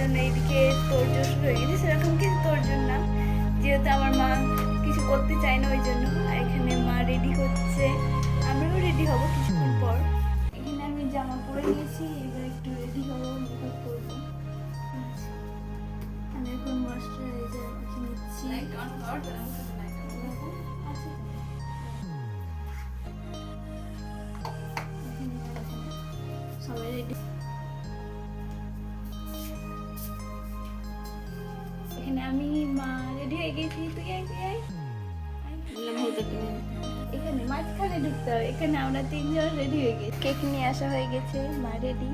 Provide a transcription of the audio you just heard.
জন্য এইদিকে তোড়জোড় শুরু হয়ে গেছে। সেরকম কিছু তোড়জোড় না, যেহেতু আমার মা কিছু করতে চায় না ওই জন্য। আর এখানে মা রেডি হচ্ছে, আমরাও রেডি হব কিছুক্ষণ পর। এখানে আমি জামা পরে নিয়েছি, এবার একটু রেডি হবো, মেকআপ করবো। আমি এখন ময়শ্চারাইজার মেখে নিচ্ছি। আচ্ছা, সবাই রেডি। এখানে আমি মা রেডি হয়ে গেছি, তুই আয় তুই আয়। এখানে মাঝখানে ঢুকতে হবে। এখানে আমরা তিনজন রেডি হয়ে গেছি, কেক নিয়ে আসা হয়ে গেছে, মা রেডি।